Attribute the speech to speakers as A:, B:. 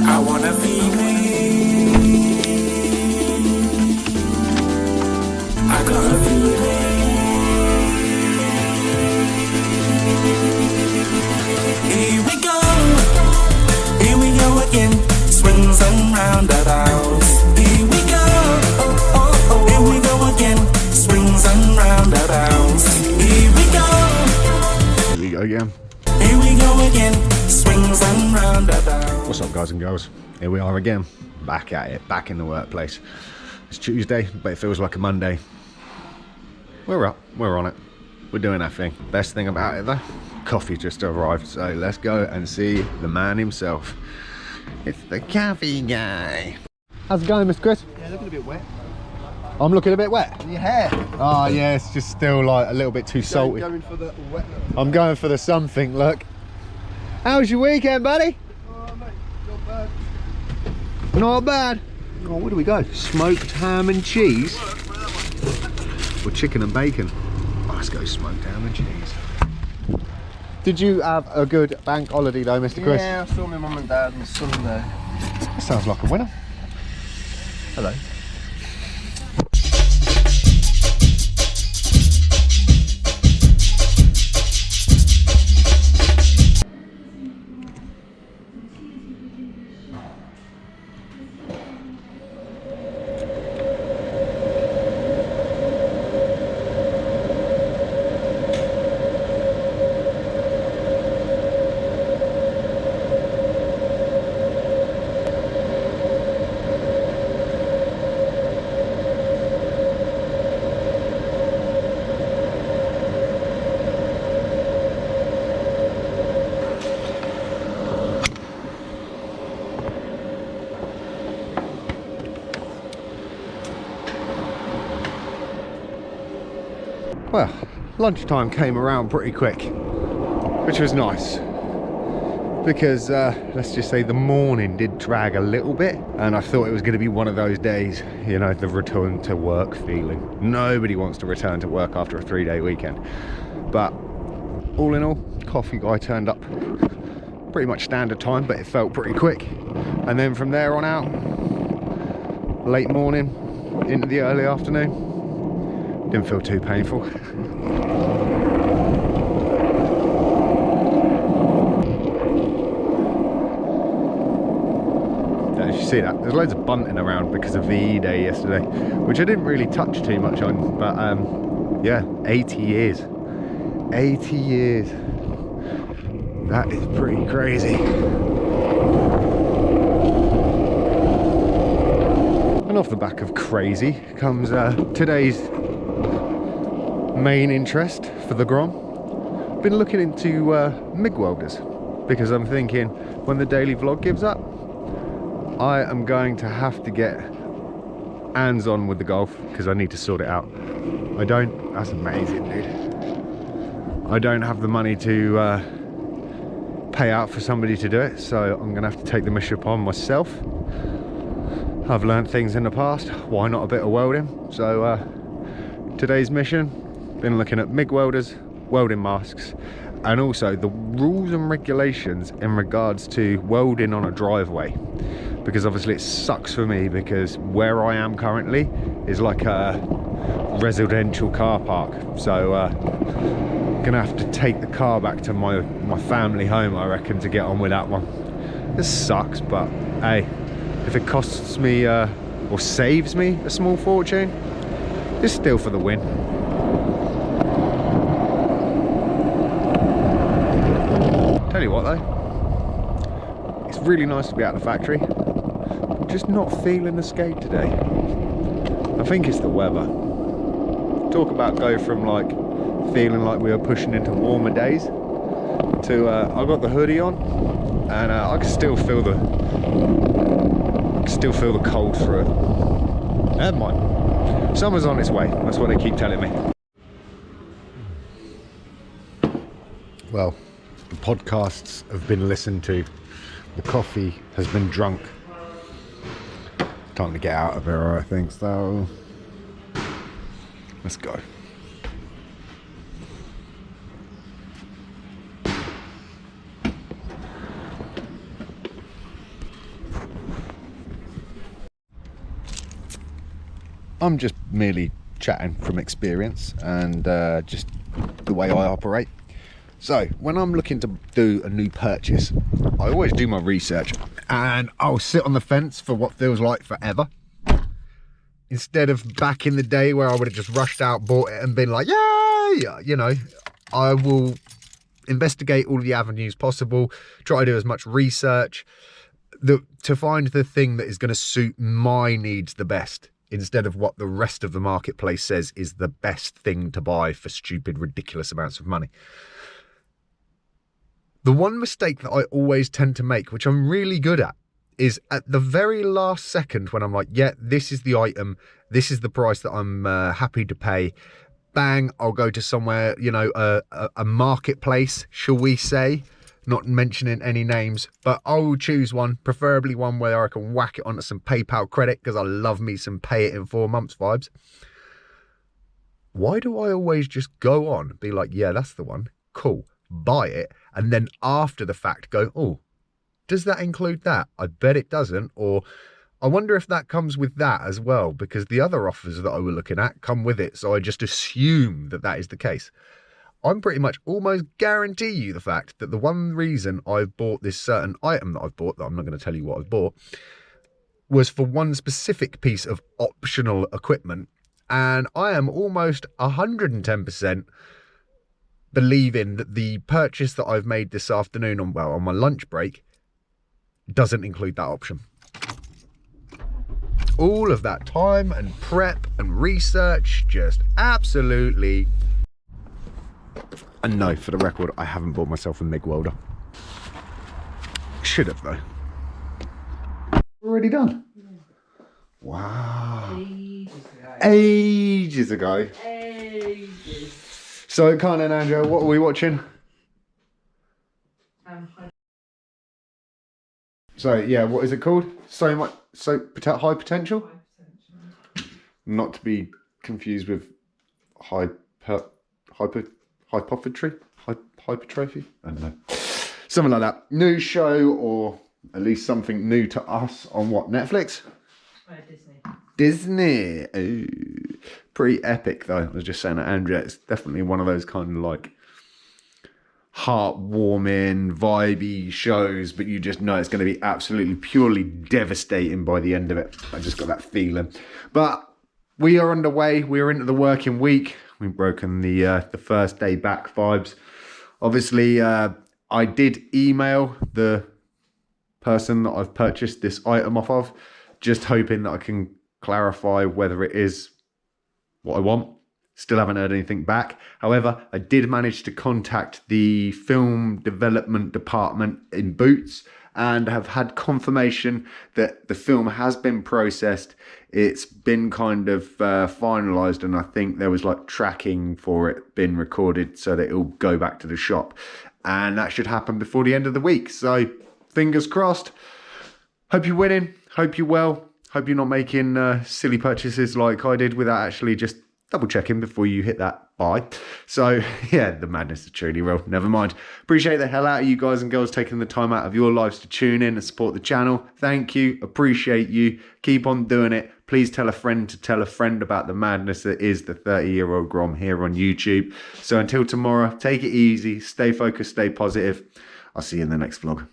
A: I wanna feel it. I got a feeling. Here we go. Here we go again. Swings and roundabouts. Here we go. Oh, oh, oh. Here we go again. Swings and roundabouts. Here we go.
B: Here we go again.
A: Here we go again. Swings and roundabouts.
B: What's up, guys and girls? Here we are again. Back at it. Back in the workplace. It's Tuesday, but it feels like a Monday. We're up. We're on it. We're doing our thing. Best thing about it, though, coffee just arrived. So let's go and see the man himself. It's the coffee guy. How's it going, Mr. Chris?
C: Yeah, looking a bit wet.
B: I'm looking a bit wet.
C: Your hair.
B: Oh yeah, it's just still like a little bit too salty.
C: Going for the wet.
B: I'm going for the something look. How's your weekend, buddy?
C: Oh, mate, not bad.
B: Not bad. Oh, where do we go? Smoked ham and cheese? Or chicken and bacon? Oh, let's go smoked ham and cheese. Did you have a good bank holiday though, Mr. Chris?
C: Yeah, I saw my mum and dad on Sunday.
B: That sounds like a winner.
C: Hello.
B: Well, lunchtime came around pretty quick, which was nice. Because, let's just say the morning did drag a little bit. And I thought it was going to be one of those days, you know, the return to work feeling. Nobody wants to return to work after a 3-day weekend. But all in all, coffee guy turned up pretty much standard time, but it felt pretty quick. And then from there on out, late morning into the early afternoon, didn't feel too painful. As you see that, there's loads of bunting around because of VE Day yesterday, which I didn't really touch too much on, but yeah, 80 years. 80 years. That is pretty crazy. And off the back of crazy comes today's main interest for the Grom. Been looking into MIG welders because I'm thinking when the daily vlog gives up, I am going to have to get hands on with the Golf because I need to sort it out. I don't, that's amazing, dude. I don't have the money to pay out for somebody to do it, so I'm gonna have to take the mission upon myself. I've learned things in the past, why not a bit of welding? So today's mission, been looking at MIG welders, welding masks, and also the rules and regulations in regards to welding on a driveway. Because obviously it sucks for me because where I am currently is like a residential car park. So gonna have to take the car back to my family home, I reckon, to get on with that one. This sucks, but hey, if it costs me or saves me a small fortune, it's still for the win. Tell you what though, it's really nice to be out of the factory. I'm just not feeling the skate today. I think it's the weather. Talk about go from like feeling like we were pushing into warmer days to I got the hoodie on and I can still feel the cold through it. Never mind. Summer's on its way. That's what they keep telling me. Well, the podcasts have been listened to. The coffee has been drunk. Time to get out of here, I think so. Let's go. I'm just merely chatting from experience and just the way I operate. So when I'm looking to do a new purchase, I always do my research and I'll sit on the fence for what feels like forever. Instead of back in the day where I would have just rushed out, bought it and been like, yay, you know, I will investigate all the avenues possible, try to do as much research to find the thing that is going to suit my needs the best, instead of what the rest of the marketplace says is the best thing to buy for stupid, ridiculous amounts of money. The one mistake that I always tend to make, which I'm really good at, is at the very last second when I'm like, yeah, this is the item, this is the price that I'm happy to pay. Bang, I'll go to somewhere, you know, a marketplace, shall we say, not mentioning any names, but I will choose one, preferably one where I can whack it onto some PayPal credit, because I love me some pay it in 4 months vibes. Why do I always just go on, be like, yeah, that's the one, cool, buy it, and then after the fact go, oh, does that include that? I bet it doesn't, or I wonder if that comes with that as well, because the other offers that I were looking at come with it, so I just assume that that is the case. I'm pretty much almost guarantee you the fact that the one reason I've bought this certain item that I've bought, that I'm not going to tell you what I've bought, was for one specific piece of optional equipment, and I am almost 110% believing that the purchase that I've made this afternoon on my lunch break doesn't include that option. All of that time and prep and research, just absolutely. And no, for the record, I haven't bought myself a MIG welder. Should have though. Already done. Wow. Ages ago. So, Karen and Andrew, what are we watching? So yeah, what is it called? High potential? Not to be confused with hypertrophy? Hypertrophy? I don't know. Something like that. New show, or at least something new to us on what, Netflix? Disney. Ooh. Pretty epic though. I was just saying to Andrea, it's definitely one of those kind of like heartwarming, vibey shows, but you just know it's going to be absolutely purely devastating by the end of it. I just got that feeling. But we are underway. We're into the working week. We've broken the first day back vibes. Obviously, I did email the person that I've purchased this item off of, just hoping that I can clarify whether it is what I want. Still haven't heard anything back. However, I did manage to contact the film development department in Boots and have had confirmation that the film has been processed. It's been kind of finalised, and I think there was like tracking for it being recorded so that it'll go back to the shop. And that should happen before the end of the week. So fingers crossed. Hope you're winning. Hope you're well. Hope you're not making silly purchases like I did without actually just double checking before you hit that buy. So yeah, the madness is truly real. Never mind. Appreciate the hell out of you guys and girls taking the time out of your lives to tune in and support the channel. Thank you. Appreciate you. Keep on doing it. Please tell a friend to tell a friend about the madness that is the 30-year-old Grom here on YouTube. So until tomorrow, take it easy. Stay focused. Stay positive. I'll see you in the next vlog.